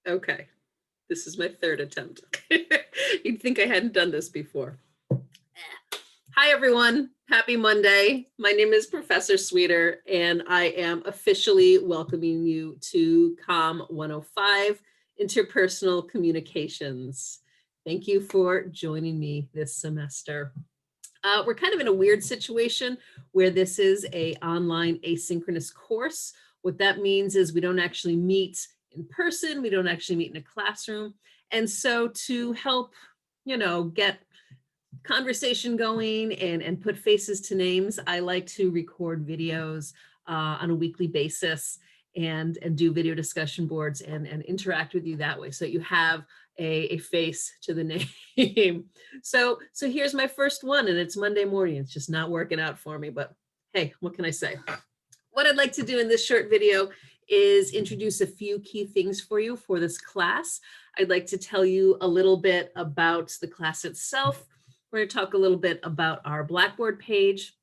Okay, this is my third attempt. You'd think I hadn't done this before. Hi, everyone. Happy Monday. My name is Professor Sweeter, and I am officially welcoming you to COM 105, Interpersonal Communications. Thank you for joining me this semester. We're kind of in a weird situation where this is a online asynchronous course. What that means is we don't actually meet in person. We don't actually meet in a classroom. And so to help, get conversation going and put faces to names, I like to record videos on a weekly basis and do video discussion boards and interact with you that way so that you have a face to the name. So here's my first one, and it's Monday morning. It's just not working out for me, but hey, what can I say? What I'd like to do in this short video is introduce a few key things for you for this class. I'd like to tell you a little bit about the class itself. We're going to talk a little bit about our Blackboard page.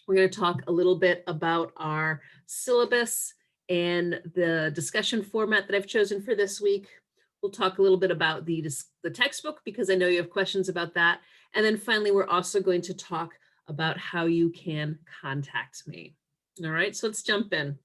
We're going to talk a little bit about our syllabus and the discussion format that I've chosen for this week. We'll talk a little bit about the textbook because I know you have questions about that. And then finally, we're also going to talk about how you can contact me. All right, so let's jump in.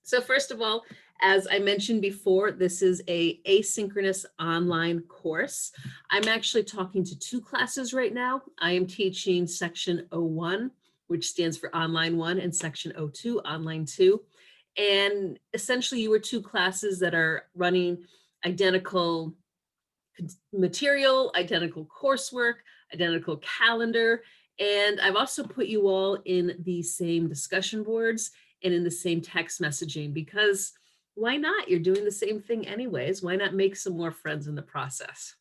So first of all, as I mentioned before, this is a asynchronous online course. I'm actually talking to two classes right now. I am teaching section 01, which stands for online 1, and section 02, online 2. And essentially you are two classes that are running identical material, identical coursework, identical calendar. And I've also put you all in the same discussion boards and in the same text messaging because why not? You're doing the same thing anyways. Why not make some more friends in the process?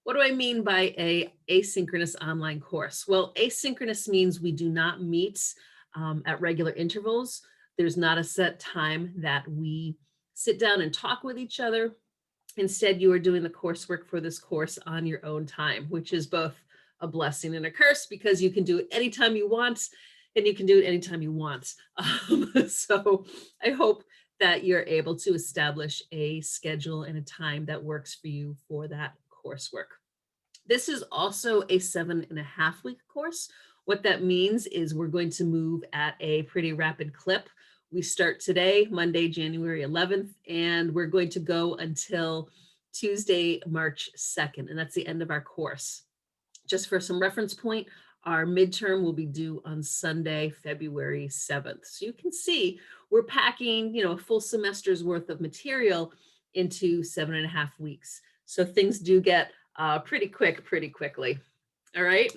What do I mean by a asynchronous online course? Well, asynchronous means we do not meet at regular intervals. There's not a set time that we sit down and talk with each other. Instead, you are doing the coursework for this course on your own time, which is both a blessing and a curse because you can do it anytime you want and you can do it anytime you want. So I hope that you're able to establish a schedule and a time that works for you for that coursework. This is also a 7.5 week course. What that means is we're going to move at a pretty rapid clip. We start today, Monday, January 11th, and we're going to go until Tuesday, March 2nd, and that's the end of our course. Just for some reference point, our midterm will be due on Sunday, February 7th. So you can see we're packing, a full semester's worth of material into 7.5 weeks. So things do get pretty quickly. All right.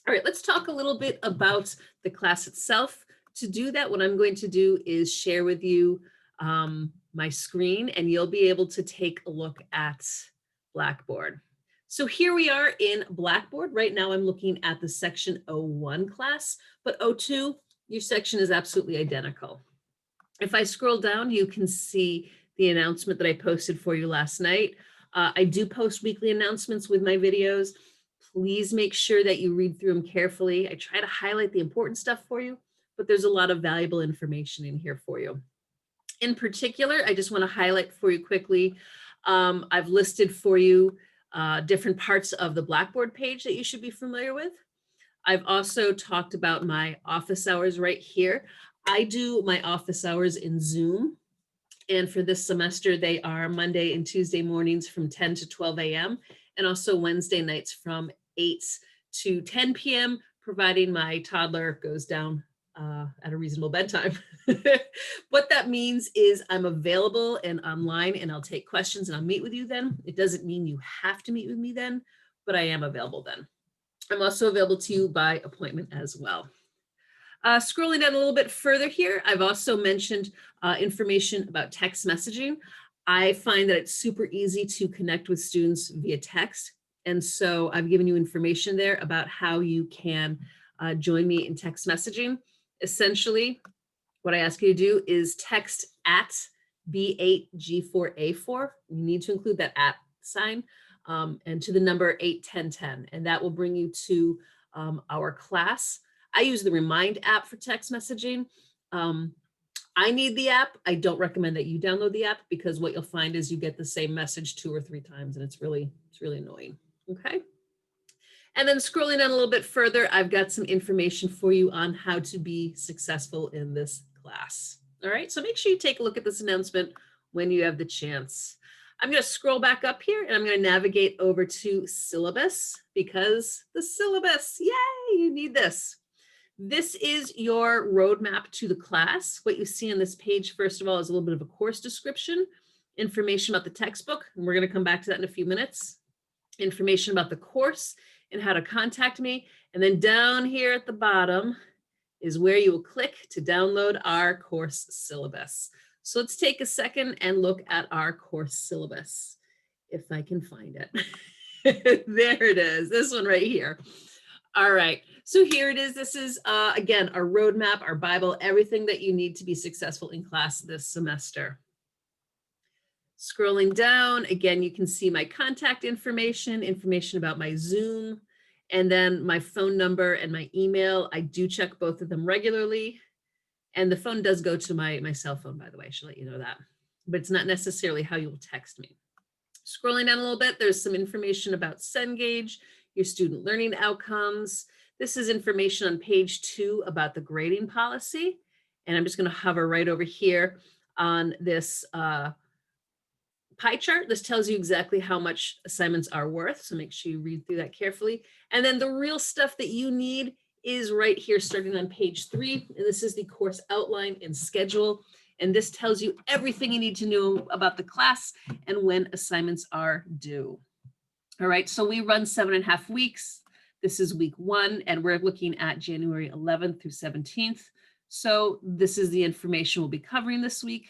All right, let's talk a little bit about the class itself. To do that, what I'm going to do is share with you my screen and you'll be able to take a look at Blackboard. So here we are in Blackboard. Right now I'm looking at the section 01 class, but 02, your section is absolutely identical. If I scroll down, you can see the announcement that I posted for you last night. I do post weekly announcements with my videos. Please make sure that you read through them carefully. I try to highlight the important stuff for you, but there's a lot of valuable information in here for you. In particular, I just want to highlight for you quickly. I've listed for you different parts of the Blackboard page that you should be familiar with. I've also talked about my office hours right here. I do my office hours in Zoom. And for this semester, they are Monday and Tuesday mornings from 10 to 12 a.m. and also Wednesday nights from 8 to 10 p.m., providing my toddler goes down at a reasonable bedtime. What that means is I'm available and online and I'll take questions and I'll meet with you then. It doesn't mean you have to meet with me then, but I am available then. I'm also available to you by appointment as well. Scrolling down a little bit further here, I've also mentioned information about text messaging. I find that it's super easy to connect with students via text. And so I've given you information there about how you can join me in text messaging. Essentially, what I ask you to do is text at B8G4A4. You need to include that at sign and to the number 81010. And that will bring you to our class. I use the Remind app for text messaging. I need the app. I don't recommend that you download the app because what you'll find is you get the same message 2 or 3 times and it's really annoying. Okay. And then scrolling down a little bit further, I've got some information for you on how to be successful in this class. All right, so make sure you take a look at this announcement when you have the chance. I'm going to scroll back up here and I'm going to navigate over to syllabus because the syllabus, yay, you need this. This is your roadmap to the class. What you see on this page, first of all, is a little bit of a course description, information about the textbook, and we're going to come back to that in a few minutes, information about the course and how to contact me. And then down here at the bottom is where you will click to download our course syllabus. So let's take a second and look at our course syllabus, if I can find it. There it is, this one right here. All right, so here it is. This is, again, our roadmap, our Bible, everything that you need to be successful in class this semester. Scrolling down, again, you can see my contact information about my Zoom, and then my phone number and my email. I do check both of them regularly. And the phone does go to my cell phone, by the way, I should let you know that. But it's not necessarily how you will text me. Scrolling down a little bit, there's some information about Cengage, your student learning outcomes. This is information on page 2 about the grading policy. And I'm just going to hover right over here on this pie chart. This tells you exactly how much assignments are worth. So make sure you read through that carefully. And then the real stuff that you need is right here, starting on page 3. And this is the course outline and schedule. And this tells you everything you need to know about the class and when assignments are due. All right, so we run 7.5 weeks. This is week 1, and we're looking at January 11th through 17th. So this is the information we'll be covering this week.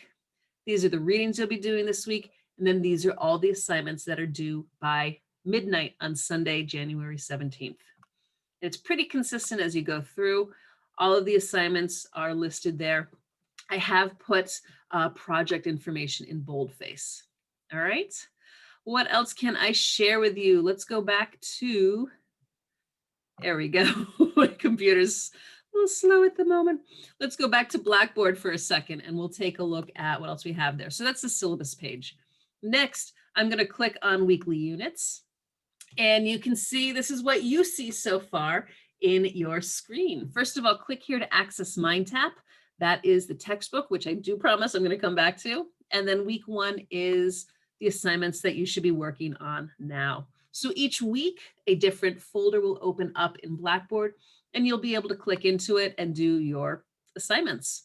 These are the readings you'll be doing this week. And then these are all the assignments that are due by midnight on Sunday, January 17th. It's pretty consistent as you go through. All of the assignments are listed there. I have put project information in boldface. All right. What else can I share with you? Let's go back to, there we go. My computer's a little slow at the moment. Let's go back to Blackboard for a second and we'll take a look at what else we have there. So that's the syllabus page. Next, I'm going to click on weekly units. And you can see this is what you see so far in your screen. First of all, click here to access MindTap. That is the textbook, which I do promise I'm going to come back to. And then week 1 is the assignments that you should be working on now. So each week, a different folder will open up in Blackboard, and you'll be able to click into it and do your assignments.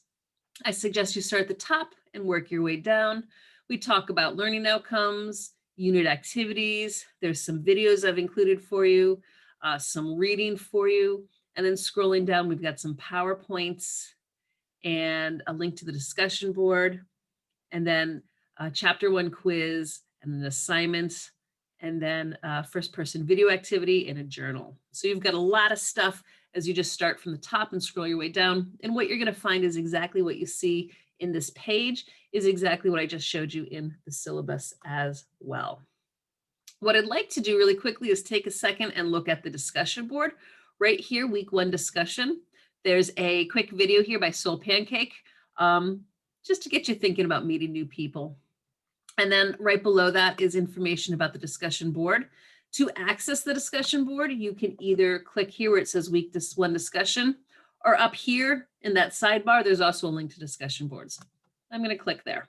I suggest you start at the top and work your way down. We talk about learning outcomes, unit activities. There's some videos I've included for you, some reading for you. And then scrolling down, we've got some PowerPoints and a link to the discussion board, and then a chapter 1 quiz and an assignment, and then a first person video activity and a journal. So you've got a lot of stuff as you just start from the top and scroll your way down. And what you're going to find is exactly what you see in this page is exactly what I just showed you in the syllabus as well. What I'd like to do really quickly is take a second and look at the discussion board. Right here, week 1 discussion. There's a quick video here by Soul Pancake, just to get you thinking about meeting new people. And then right below that is information about the discussion board. To access the discussion board, you can either click here where it says week 1 discussion, or up here in that sidebar, there's also a link to discussion boards. I'm going to click there.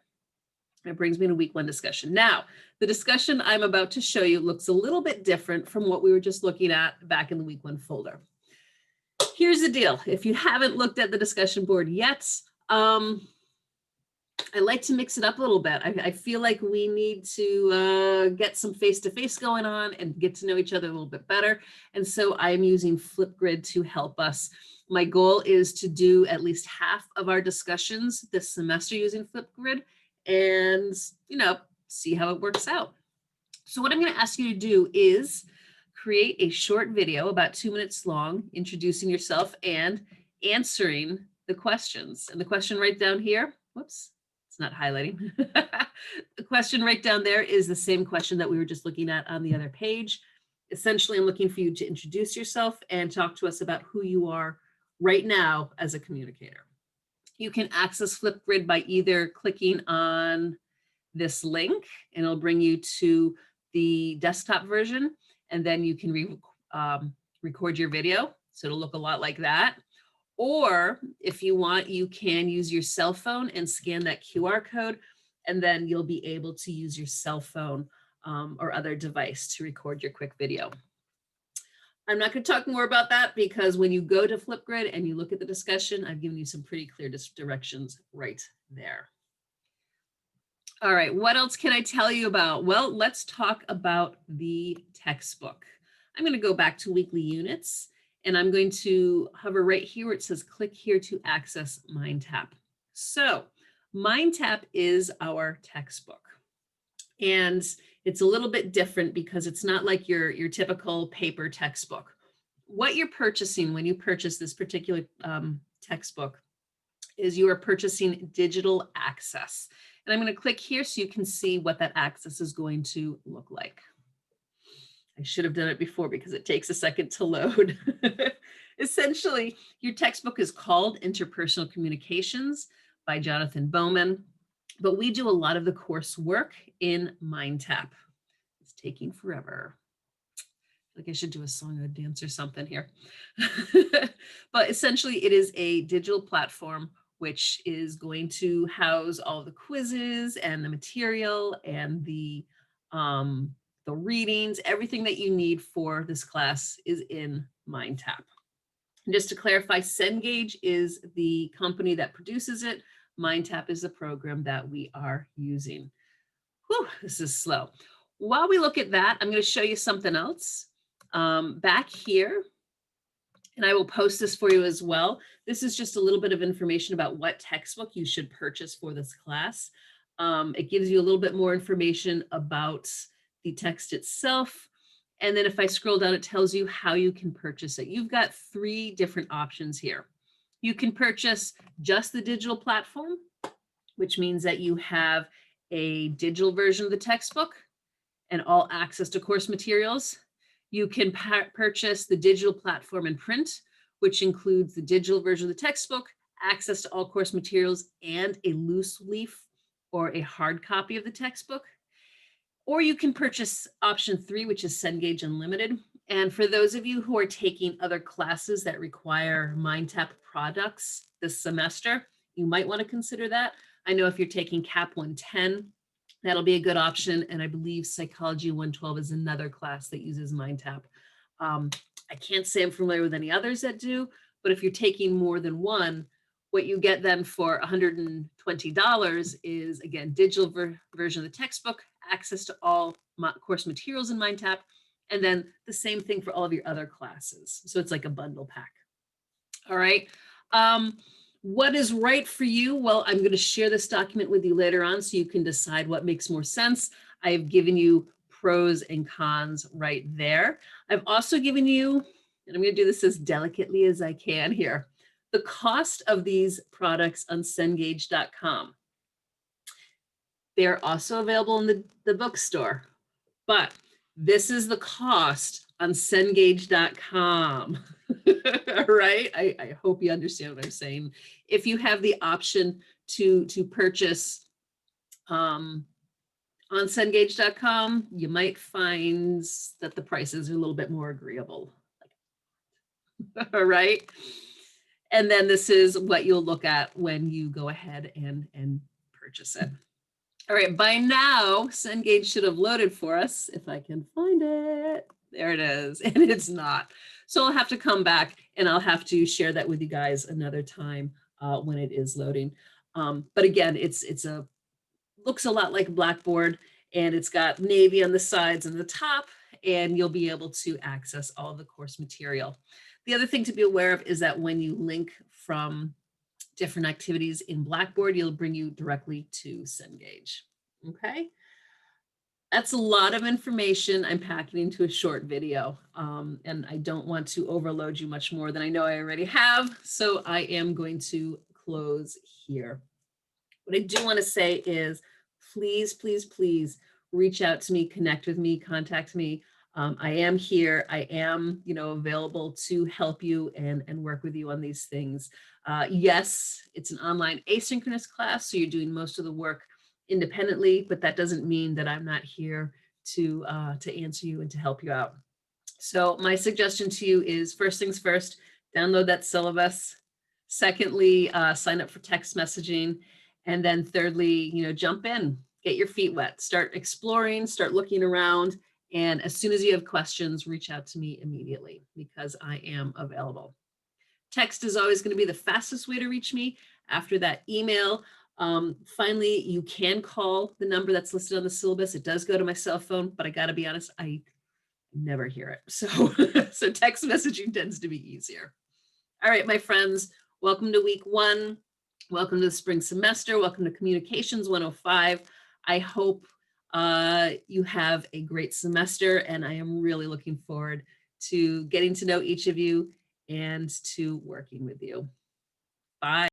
It brings me to week 1 discussion. Now, the discussion I'm about to show you looks a little bit different from what we were just looking at back in the week 1 folder. Here's the deal. If you haven't looked at the discussion board yet, I like to mix it up a little bit. I feel like we need to get some face-to-face going on and get to know each other a little bit better. And so I'm using Flipgrid to help us. My goal is to do at least half of our discussions this semester using Flipgrid and, see how it works out. So what I'm going to ask you to do is create a short video about 2 minutes long, introducing yourself and answering the questions. And the question right down here, whoops, it's not highlighting. The question right down there is the same question that we were just looking at on the other page. Essentially, I'm looking for you to introduce yourself and talk to us about who you are right now as a communicator. You can access Flipgrid by either clicking on this link and it'll bring you to the desktop version, and then you can record your video. So it'll look a lot like that. Or if you want, you can use your cell phone and scan that QR code, and then you'll be able to use your cell phone or other device to record your quick video. I'm not going to talk more about that because when you go to Flipgrid and you look at the discussion, I've given you some pretty clear directions right there. All right, what else can I tell you about? Well, let's talk about the textbook. I'm going to go back to weekly units, and I'm going to hover right here where it says click here to access MindTap. So MindTap is our textbook, and it's a little bit different because it's not like your typical paper textbook. What you're purchasing when you purchase this particular textbook is you are purchasing digital access. And I'm going to click here so you can see what that access is going to look like. I should have done it before because it takes a second to load. Essentially, your textbook is called Interpersonal Communications by Jonathan Bowman, but we do a lot of the coursework in MindTap. It's taking forever. Like I should do a song or a dance or something here. But essentially, it is a digital platform which is going to house all the quizzes and the material and the readings. Everything that you need for this class is in MindTap. And just to clarify, Cengage is the company that produces it. MindTap is the program that we are using. Whew, this is slow. While we look at that, I'm going to show you something else back here. And I will post this for you as well. This is just a little bit of information about what textbook you should purchase for this class. It gives you a little bit more information about the text itself. And then if I scroll down, it tells you how you can purchase it. You've got 3 different options here. You can purchase just the digital platform, which means that you have a digital version of the textbook and all access to course materials. You can purchase the digital platform in print, which includes the digital version of the textbook, access to all course materials, and a loose leaf or a hard copy of the textbook. Or you can purchase option 3, which is Cengage Unlimited. And for those of you who are taking other classes that require MindTap products this semester, you might want to consider that. I know if you're taking CAP 110, that'll be a good option. And I believe Psychology 112 is another class that uses MindTap. I can't say I'm familiar with any others that do, but if you're taking more than one, what you get then for $120 is, again, digital version of the textbook, access to all course materials in MindTap, and then the same thing for all of your other classes. So it's like a bundle pack. All right. What is right for you? Well, I'm going to share this document with you later on so you can decide what makes more sense. I have given you pros and cons right there. I've also given you, and I'm going to do this as delicately as I can here, the cost of these products on Cengage.com. They're also available in the bookstore, but this is the cost on Cengage.com. All right, I hope you understand what I'm saying. If you have the option to purchase on Cengage.com, you might find that the prices are a little bit more agreeable. All right. And then this is what you'll look at when you go ahead and purchase it. All right, by now, Cengage should have loaded for us, if I can find it. There it is, and it's not. So I'll have to come back and I'll have to share that with you guys another time when it is loading. But again, looks a lot like Blackboard, and it's got navy on the sides and the top, and you'll be able to access all the course material. The other thing to be aware of is that when you link from different activities in Blackboard, it'll bring you directly to Cengage. Okay. That's a lot of information I'm packing into a short video, and I don't want to overload you much more than I know I already have, so I am going to close here. What I do want to say is please, please, please reach out to me, connect with me, contact me. I am here. I am, available to help you and work with you on these things. Yes, it's an online asynchronous class, so you're doing most of the work independently, but that doesn't mean that I'm not here to answer you and to help you out. So my suggestion to you is, first things first, download that syllabus. Secondly, sign up for text messaging. And then thirdly, jump in, get your feet wet, start exploring, start looking around. And as soon as you have questions, reach out to me immediately because I am available. Text is always going to be the fastest way to reach me. After that, email. Finally, you can call the number that's listed on the syllabus. It does go to my cell phone, but I got to be honest, I never hear it. So, so text messaging tends to be easier. All right, my friends, welcome to week 1. Welcome to the spring semester. Welcome to Communications 105. I hope you have a great semester, and I am really looking forward to getting to know each of you and to working with you. Bye.